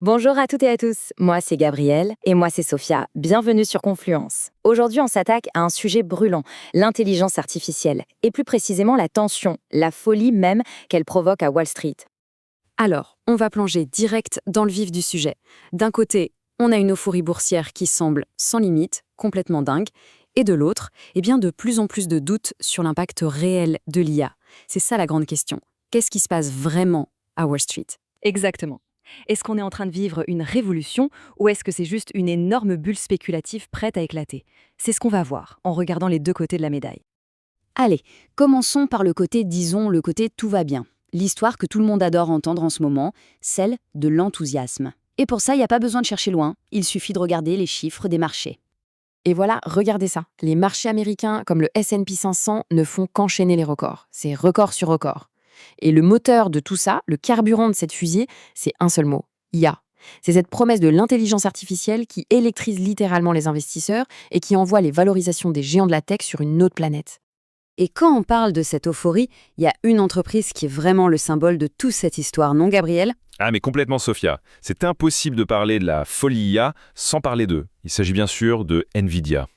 Bonjour à toutes et à tous, moi c'est Gabrielle et moi c'est Sophia, bienvenue sur Confluence. Aujourd'hui on s'attaque à un sujet brûlant, l'intelligence artificielle, et plus précisément la tension, la folie même qu'elle provoque à Wall Street. Alors, on va plonger direct dans le vif du sujet. D'un côté, on a une euphorie boursière qui semble sans limite, complètement dingue, et de l'autre, de plus en plus de doutes sur l'impact réel de l'IA. C'est ça la grande question. Qu'est-ce qui se passe vraiment à Wall Street? Exactement. Est-ce qu'on est en train de vivre une révolution ou est-ce que c'est juste une énorme bulle spéculative prête à éclater? C'est ce qu'on va voir en regardant les deux côtés de la médaille. Allez, commençons par le côté, disons, le côté tout va bien. L'histoire que tout le monde adore entendre en ce moment, celle de l'enthousiasme. Et pour ça, il n'y a pas besoin de chercher loin, il suffit de regarder les chiffres des marchés. Et voilà, regardez ça. Les marchés américains, comme le S&P 500, ne font qu'enchaîner les records. C'est record sur record. Et le moteur de tout ça, le carburant de cette fusée, c'est un seul mot, IA. C'est cette promesse de l'intelligence artificielle qui électrise littéralement les investisseurs et qui envoie les valorisations des géants de la tech sur une autre planète. Et quand on parle de cette euphorie, il y a une entreprise qui est vraiment le symbole de toute cette histoire, non Gabriel? Ah mais complètement Sophia, c'est impossible de parler de la folie IA sans parler d'eux. Il s'agit bien sûr de Nvidia.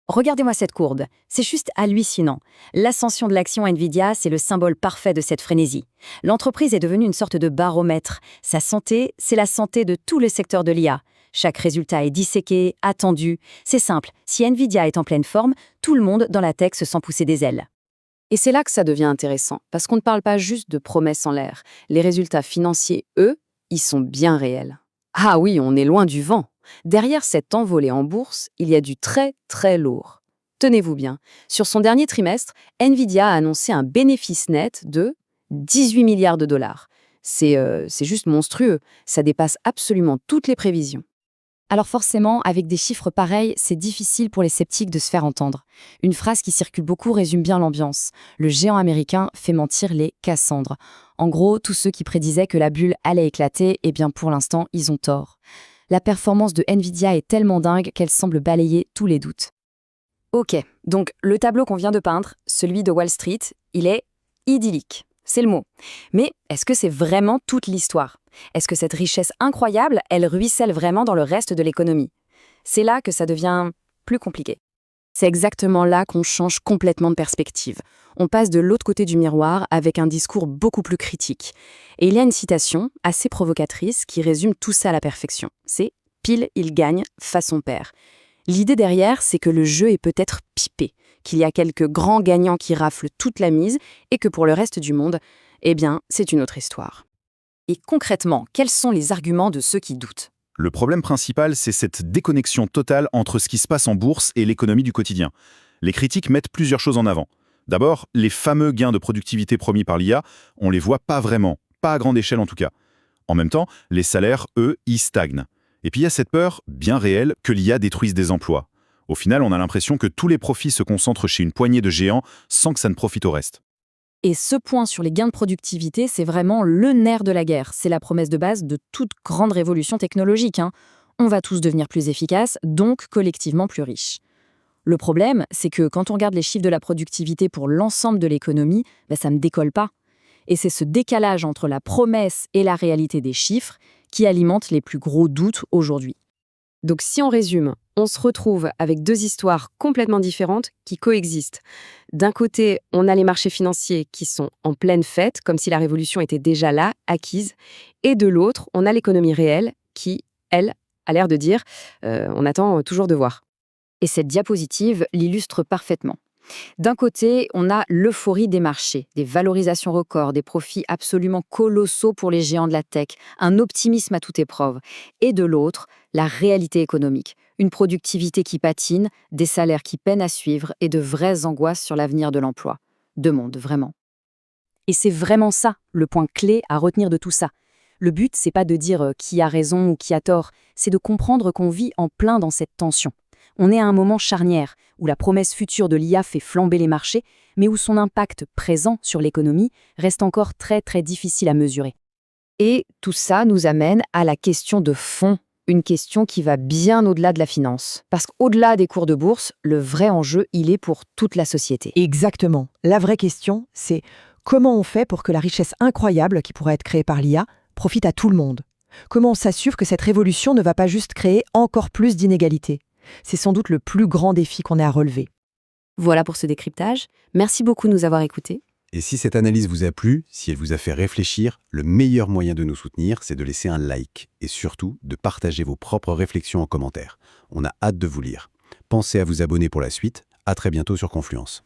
Regardez-moi cette courbe, c'est juste hallucinant. L'ascension de l'action Nvidia, c'est le symbole parfait de cette frénésie. L'entreprise est devenue une sorte de baromètre. Sa santé, c'est la santé de tout le secteur de l'IA. Chaque résultat est disséqué, attendu. C'est simple, si Nvidia est en pleine forme, tout le monde dans la tech se sent pousser des ailes. Et c'est là que ça devient intéressant, parce qu'on ne parle pas juste de promesses en l'air. Les résultats financiers, eux, ils sont bien réels. Ah oui, on est loin du vent. Derrière cette envolée en bourse, il y a du très, très lourd. Tenez-vous bien, sur son dernier trimestre, Nvidia a annoncé un bénéfice net de 18 milliards de dollars. C'est juste monstrueux, ça dépasse absolument toutes les prévisions. Alors forcément, avec des chiffres pareils, c'est difficile pour les sceptiques de se faire entendre. Une phrase qui circule beaucoup résume bien l'ambiance. Le géant américain fait mentir les Cassandres. En gros, tous ceux qui prédisaient que la bulle allait éclater, eh bien pour l'instant, ils ont tort. La performance de Nvidia est tellement dingue qu'elle semble balayer tous les doutes. Ok, donc le tableau qu'on vient de peindre, celui de Wall Street, il est idyllique. C'est le mot. Mais est-ce que c'est vraiment toute l'histoire? Est-ce que cette richesse incroyable, elle ruisselle vraiment dans le reste de l'économie? C'est là que ça devient plus compliqué. C'est exactement là qu'on change complètement de perspective. On passe de l'autre côté du miroir avec un discours beaucoup plus critique. Et il y a une citation assez provocatrice qui résume tout ça à la perfection. C'est « pile, il gagne, façon père ». L'idée derrière, c'est que le jeu est peut-être pipé, qu'il y a quelques grands gagnants qui raflent toute la mise et que pour le reste du monde, eh bien, c'est une autre histoire. Et concrètement, quels sont les arguments de ceux qui doutent? Le problème principal, c'est cette déconnexion totale entre ce qui se passe en bourse et l'économie du quotidien. Les critiques mettent plusieurs choses en avant. D'abord, les fameux gains de productivité promis par l'IA, on les voit pas vraiment, pas à grande échelle en tout cas. En même temps, les salaires, eux, y stagnent. Et puis il y a cette peur, bien réelle, que l'IA détruise des emplois. Au final, on a l'impression que tous les profits se concentrent chez une poignée de géants sans que ça ne profite au reste. Et ce point sur les gains de productivité, c'est vraiment le nerf de la guerre. C'est la promesse de base de toute grande révolution technologique. On va tous devenir plus efficaces, donc collectivement plus riches. Le problème, c'est que quand on regarde les chiffres de la productivité pour l'ensemble de l'économie, ça ne décolle pas. Et c'est ce décalage entre la promesse et la réalité des chiffres qui alimente les plus gros doutes aujourd'hui. Donc si on résume, on se retrouve avec deux histoires complètement différentes qui coexistent. D'un côté, on a les marchés financiers qui sont en pleine fête, comme si la révolution était déjà là, acquise. Et de l'autre, on a l'économie réelle qui, elle, a l'air de dire on attend toujours de voir. Et cette diapositive l'illustre parfaitement. D'un côté, on a l'euphorie des marchés, des valorisations records, des profits absolument colossaux pour les géants de la tech, un optimisme à toute épreuve. Et de l'autre, la réalité économique, une productivité qui patine, des salaires qui peinent à suivre et de vraies angoisses sur l'avenir de l'emploi. Deux mondes, vraiment. Et c'est vraiment ça, le point clé à retenir de tout ça. Le but, c'est pas de dire qui a raison ou qui a tort, c'est de comprendre qu'on vit en plein dans cette tension. On est à un moment charnière, où la promesse future de l'IA fait flamber les marchés, mais où son impact présent sur l'économie reste encore très très difficile à mesurer. Et tout ça nous amène à la question de fond, une question qui va bien au-delà de la finance. Parce qu'au-delà des cours de bourse, le vrai enjeu, il est pour toute la société. Exactement. La vraie question, c'est comment on fait pour que la richesse incroyable qui pourrait être créée par l'IA profite à tout le monde? Comment on s'assure que cette révolution ne va pas juste créer encore plus d'inégalités? C'est sans doute le plus grand défi qu'on ait à relever. Voilà pour ce décryptage. Merci beaucoup de nous avoir écoutés. Et si cette analyse vous a plu, si elle vous a fait réfléchir, le meilleur moyen de nous soutenir, c'est de laisser un like et surtout de partager vos propres réflexions en commentaire. On a hâte de vous lire. Pensez à vous abonner pour la suite. À très bientôt sur Confluence.